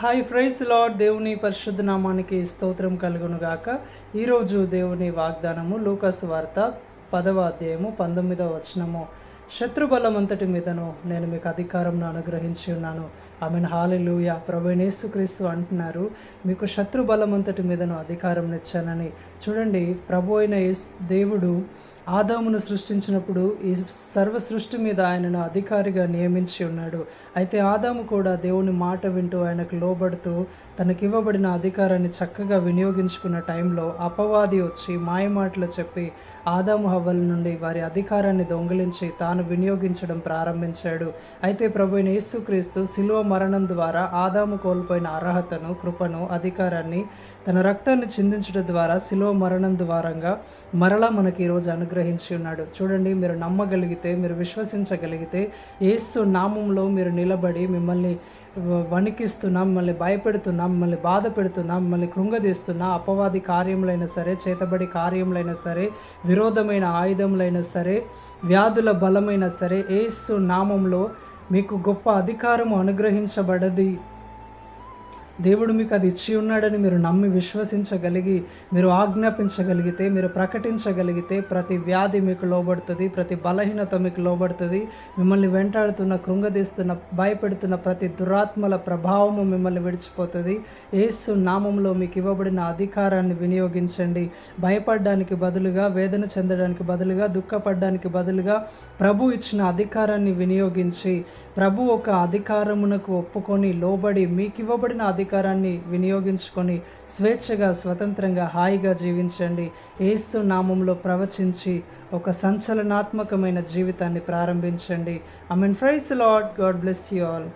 Hi praise lord. దేవుని పరిశుద్ధ నామానికి స్తోత్రం కలుగును గాక. ఈరోజు దేవుని వాగ్దానము లూకాసు వార్త 10వ అధ్యాయము 19వ వచనము. శత్రుబలం అంతటి మీదను నేను మీకు అధికారంను అనుగ్రహించి ఉన్నాను. ఆమెను హల్లెలూయా. ప్రభువైన యేసుక్రీస్తు అంటున్నారు, మీకు శత్రుబలం అంతటి మీదను అధికారం ఇచ్చానని. చూడండి, ప్రభు అయిన దేవుడు ఆదామును సృష్టించినప్పుడు ఈ సర్వ సృష్టి మీద ఆయనను అధికారిగా నియమించి ఉన్నాడు. అయితే ఆదాము కూడా దేవుని మాట వింటూ ఆయనకు లోబడుతూ తనకివ్వబడిన అధికారాన్ని చక్కగా వినియోగించుకున్న టైంలో అపవాది వచ్చి మాయమాటలు చెప్పి ఆదాము హవ్వల నుండి వారి అధికారాన్ని దొంగిలించి తాను వినియోగించడం ప్రారంభించాడు. అయితే ప్రభువైన యేసుక్రీస్తు శిలువ మరణం ద్వారా ఆదాము కోల్పోయిన అర్హతను, కృపను, అధికారాన్ని తన రక్తాన్ని చిందించడం ద్వారా శిలువ మరణం ద్వారంగా మరలా మనకి ఈరోజు అనుగ్రహించి ఉన్నాడు. చూడండి, మీరు నమ్మగలిగితే, మీరు విశ్వసించగలిగితే, యేసు నామంలో మీరు నిలబడి మిమ్మల్ని వణికిస్తున్నా, మిమ్మల్ని భయపెడుతున్నా, మిమ్మల్ని బాధ పెడుతున్నా, మిమ్మల్ని కృంగదీస్తున్నా అపవాది కార్యములైనా సరే, చేతబడి కార్యములైనా సరే, విరోధమైన ఆయుధములైనా సరే, వ్యాధుల బలమైనా సరే, యేసు నామంలో మీకు గొప్ప అధికారము అనుగ్రహించబడది. దేవుడు మీకు అది ఇచ్చి ఉన్నాడని మీరు నమ్మి విశ్వసించగలిగి, మీరు ఆజ్ఞాపించగలిగితే, మీరు ప్రకటించగలిగితే ప్రతి వ్యాధి మీకు లోబడుతుంది, ప్రతి బలహీనత మీకు లోబడుతుంది. మిమ్మల్ని వెంటాడుతున్న, కృంగదీస్తున్న, భయపెడుతున్న ప్రతి దురాత్మల ప్రభావము మిమ్మల్ని విడిచిపోతుంది. యేసు నామంలో మీకు ఇవ్వబడిన అధికారాన్ని వినియోగించండి. భయపడడానికి బదులుగా, వేదన చెందడానికి బదులుగా, దుఃఖపడడానికి బదులుగా ప్రభు ఇచ్చిన అధికారాన్ని వినియోగించి, ప్రభు ఒక అధికారమునకు ఒప్పుకొని లోబడి మీకు ఇవ్వబడిన అధికారాన్ని వినియోగించుకొని స్వేచ్ఛగా, స్వతంత్రంగా, హాయిగా జీవించండి. యేసు నామంలో ప్రవచించి ఒక సంచలనాత్మకమైన జీవితాన్ని ప్రారంభించండి. Amen. Praise the Lord. God bless you all.